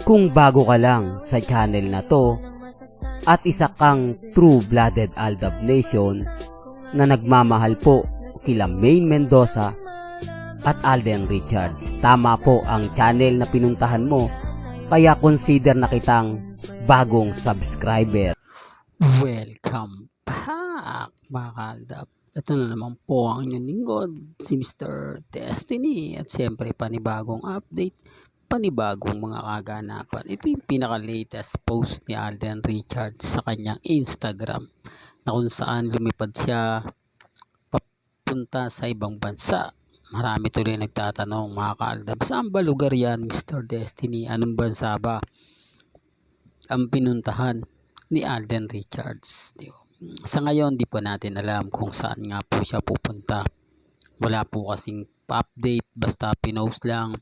Kung bago ka lang sa channel na to at isa kang true-blooded Aldab Nation na nagmamahal po kila Maine Mendoza at Alden Richards, tama po ang channel na pinuntahan mo, kaya consider na kitang bagong subscriber. Welcome back mga kaaldab. Ito na naman po ang inyong lingkod, si Mr. Destiny, at siyempre panibagong update, panibagong mga kaganapan. Ito yung pinaka-latest post ni Alden Richards sa kanyang Instagram na kung saan lumipad siya papunta sa ibang bansa. Marami tuloy nagtatanong mga kaaldab, saan ba lugar yan Mr. Destiny? Anong bansa ba ang pinuntahan ni Alden Richards? Sa ngayon di pa natin alam kung saan nga po siya pupunta. Wala po kasing update, basta pinost lang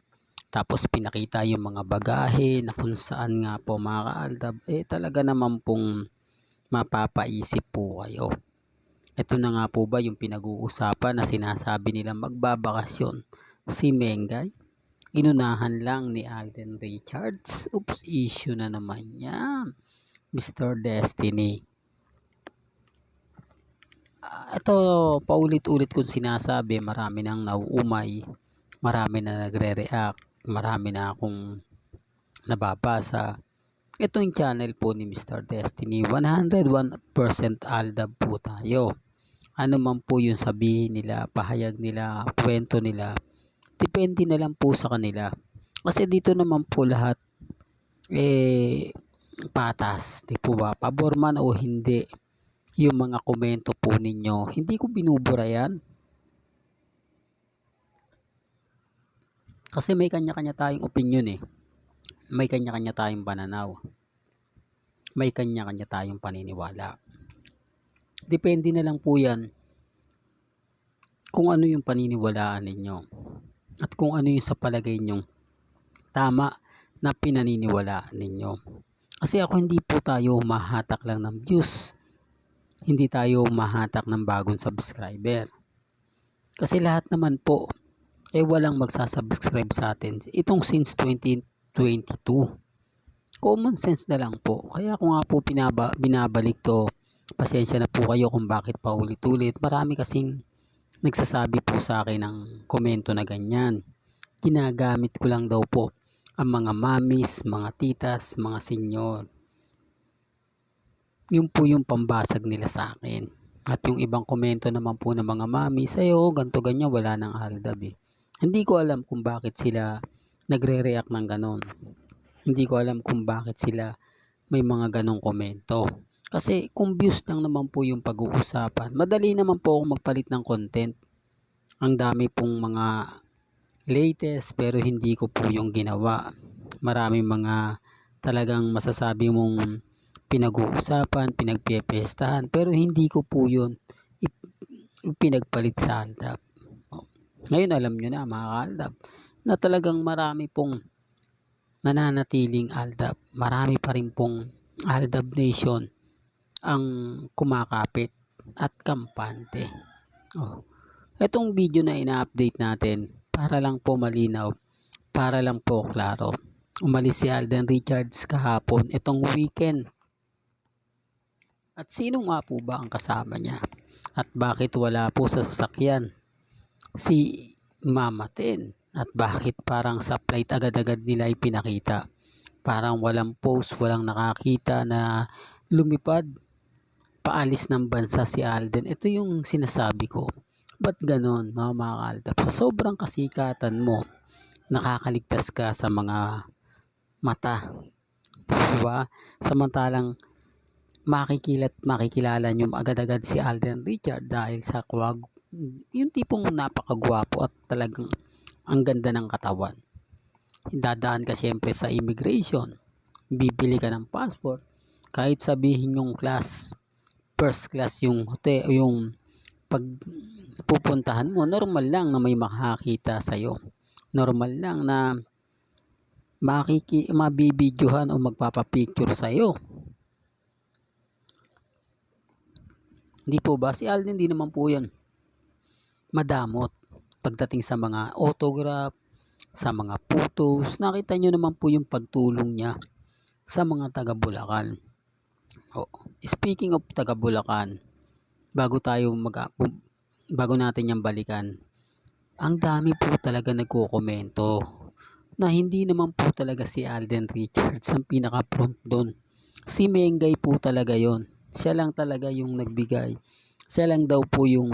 tapos pinakita yung mga bagahe na kung saan nga po mga kaaldab. Talaga naman pong mapapaisip po kayo. Ito na nga po ba yung pinag-uusapan na sinasabi nila magbabakasyon si Mengay? Inunahan lang ni Alden Richards. Oops, issue na naman yan Mr. Destiny. Ito paulit-ulit kong sinasabi, marami nang nauumay, marami na nagre-react, marami na akong nababasa. Itong channel po ni Mr. Destiny, 101% Aldab po tayo. Ano man po yung sabihin nila, pahayag nila, kwento nila, depende na lang po sa kanila. Kasi dito naman po lahat patas, di po ba? Pabor man o hindi yung mga komento po ninyo, hindi ko binubura yan. Kasi may kanya-kanya tayong opinion may kanya-kanya tayong pananaw, may kanya-kanya tayong paniniwala. Depende na lang po yan kung ano yung paniniwalaan ninyo at kung ano yung sa palagay nyong tama na pinaniniwalaan ninyo. Kasi ako, hindi po tayo mahatak lang ng views, hindi tayo mahatak ng bagong subscriber. Kasi lahat naman po walang magsasubscribe sa atin. Itong since 2022. Common sense na lang po. Kaya kung nga po binabalik to, pasensya na po kayo kung bakit pa ulit-ulit. Marami kasing nagsasabi po sa akin ng komento na ganyan. Ginagamit ko lang daw po ang mga mamis, mga titas, mga senyor. Yun po yung pambasag nila sa akin. At yung ibang komento naman po ng mga mami, sa'yo, ganto ganyan, wala nang Aldab Hindi ko alam kung bakit sila nagre-react ng ganon. Hindi ko alam kung bakit sila may mga ganong komento. Kasi kung views lang naman po yung pag-uusapan, madali naman po ako magpalit ng content. Ang dami pong mga latest pero hindi ko po yung ginawa. Maraming mga talagang masasabi mong pinag-uusapan, pinagpiyestahan, pero hindi ko po yun pinagpalit sa Aldab. Ngayon alam nyo na mga kaaldab na talagang marami pong nananatiling Aldab. Marami pa rin pong Aldab Nation ang kumakapit at kampante. Itong video na ina-update natin para lang po malinaw, para lang po klaro. Umalis si Alden Richards kahapon, itong weekend. At sino nga po ba ang kasama niya? At bakit wala po sa sasakyan si Mama Ten? At bakit parang sa flight agad-agad nila ipinakita? Parang walang post, walang nakakita na lumipad paalis ng bansa si Alden. Ito yung sinasabi ko. Ba't ganon, no, mga kaaldab? Sa sobrang kasikatan mo, nakakaligtas ka sa mga mata. Diba? Samantalang makikilala nyo agad-agad si Alden Richards dahil sa yung tipong napakagwapo at talagang ang ganda ng katawan. Dadaan ka siyempre sa immigration, bibili ka ng passport, kahit sabihin yung first class yung hotel, yung pagpupuntahan mo, normal lang na may makakita sa'yo, normal lang na mabibidyohan o magpapapicture sa'yo. Hindi po ba? Si Alden hindi naman po yan madamot pagdating sa mga autograph, sa mga photos. Nakita nyo naman po yung pagtulong niya sa mga taga Bulacan. Oh, speaking of taga Bulacan, bago natin yung balikan, ang dami po talaga nagko-komento na hindi naman po talaga si Alden Richards ang pinaka-front doon. Si Mengay po talaga yon. Siya lang talaga yung nagbigay. Siya lang daw po yung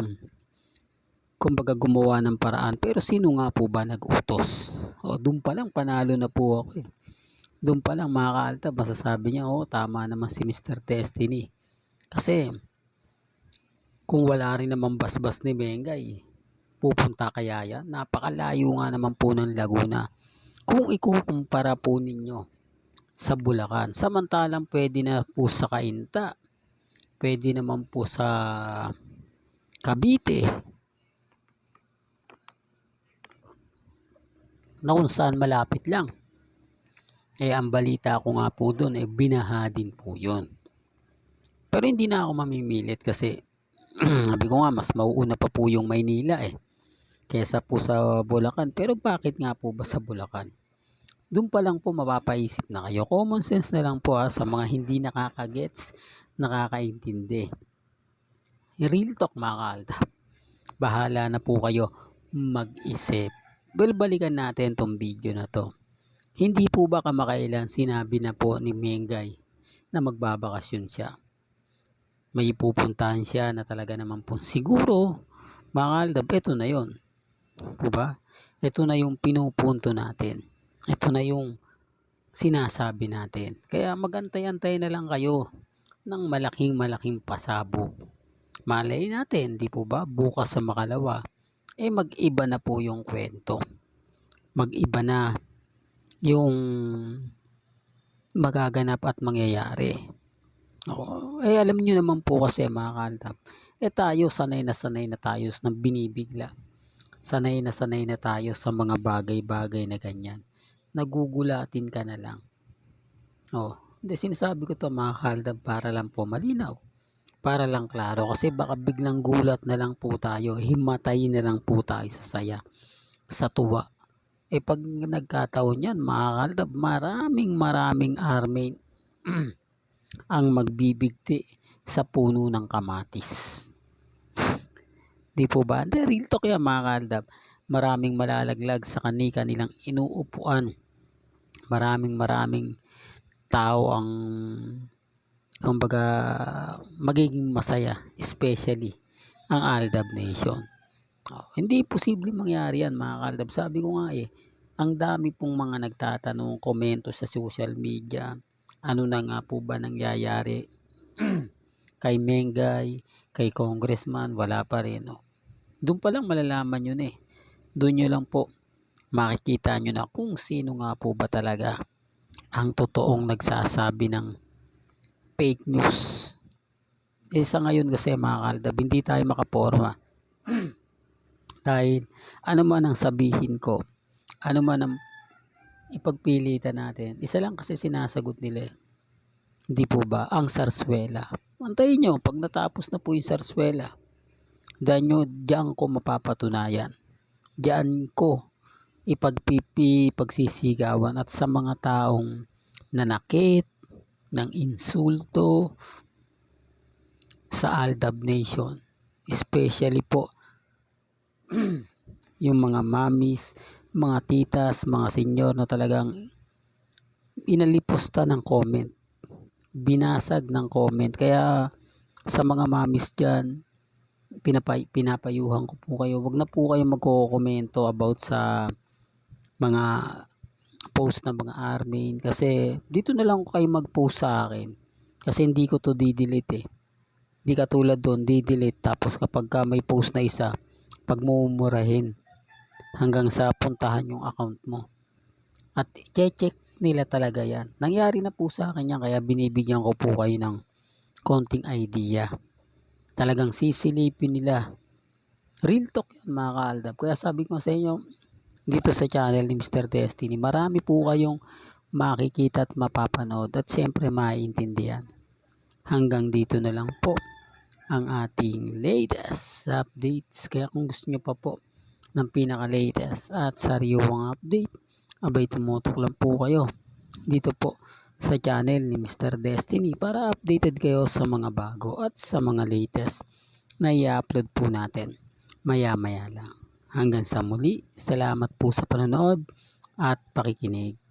kumbaga gumawa ng paraan. Pero sino nga po ba nag-utos? O, doon pa lang panalo na po ako eh. Doon pa lang mga kaaltab, masasabi niya, tama naman si Mr. Destiny. Kasi kung wala rin naman basbas ni Mengay, pupunta kaya yan? Napakalayo nga naman po ng Laguna. Kung ikukumpara po ninyo sa Bulacan, samantalang pwede na po sa Cainta, pwede naman po sa Cavite, na kung saan malapit lang. Ang balita ko nga po doon, binaha din po yun. Pero hindi na ako mamimilit kasi sabi ko nga, mas mauuna pa po yung Maynila kesa po sa Bulacan. Pero bakit nga po ba sa Bulacan? Doon pa lang po mapapaisip na kayo. Common sense na lang po sa mga hindi nakakagets, nakakaintindi. Real talk mga kaaltab. Bahala na po kayo mag-isip. Well, balikan natin tong video na to. Hindi po ba kamakailan sinabi na po ni Mengay na magbabakasyon siya? May pupuntahan siya na talaga naman po. Siguro, mga kaaltab, ito na yon. Diba? Ito na yung pinupunto natin. Ito na yung sinasabi natin. Kaya magantay-antay na lang kayo ng malaking pasabog. Malay natin, di po ba? Bukas sa makalawa, mag-iba na po yung kwento. Mag-iba na yung magaganap at mangyayari. Alam nyo naman po kasi mga kaaltab, tayo sanay na tayo ng binibigla. Sanay na tayo sa mga bagay-bagay na ganyan. Nagugulatin ka na lang. Hindi, sinasabi ko to mga kaaltab para lang po malinaw. Para lang klaro. Kasi baka biglang gulat na lang po tayo. Himatay na lang po tayo sa saya. Sa tuwa. Pag nagkataon yan mga kaaltab, maraming army ang magbibigti sa puno ng kamatis. Di po ba? Hindi, real talk yan mga kaaltab. Maraming malalaglag sa kanilang inuupuan. Maraming tao ang kumbaga magiging masaya, especially ang Aldab Nation. Hindi posible mangyari yan mga kaaltab. Sabi ko nga ang dami pong mga nagtatanong, komento sa social media, ano na nga po ba nangyayari kay Mengay, kay Congressman, wala pa rin. Doon pa lang malalaman yun Doon nyo lang po makikita nyo na kung sino nga po ba talaga ang totoong nagsasabi ng fake news. Sa ngayon kasi mga kaaltab, hindi tayo makaporma. Dahil ano man ang sabihin ko, ano man ang ipagpilitan natin, isa lang kasi sinasagot nila Hindi po ba? Ang sarswela. Antayin nyo, pag natapos na po yung sarswela, diyan ko mapapatunayan. Diyan ko pagsisigawan at sa mga taong nanakit ng insulto sa Aldab Nation, especially po yung mga mamis, mga titas, mga senyor na talagang inalipusta ng comment, binasag ng comment. Kaya sa mga mamis dyan, pinapayuhan ko po kayo, wag na po kayo magko-komento about sa mga post ng mga army, kasi dito na lang kayo mag-post sa akin, kasi hindi ko to di-delete Di katulad doon, di-delete tapos kapag may post na isa, pagmumurahin hanggang sa puntahan yung account mo. At check nila talaga yan. Nangyari na po sa akin yan, kaya binibigyan ko po kayo ng konting idea. Talagang sisilipin nila. Real talk yan mga kaaldab. Kaya sabi ko sa inyo, dito sa channel ni Mr. Destiny, marami po kayong makikita at mapapanood at siyempre maiintindihan. Hanggang dito na lang po ang ating latest updates. Kaya kung gusto nyo pa po ng pinaka-latest at sariwang update, abay tumutok lang po kayo dito po sa channel ni Mr. Destiny para updated kayo sa mga bago at sa mga latest na i-upload po natin maya maya lang. Hanggang sa muli, salamat po sa panonood at pakikinig.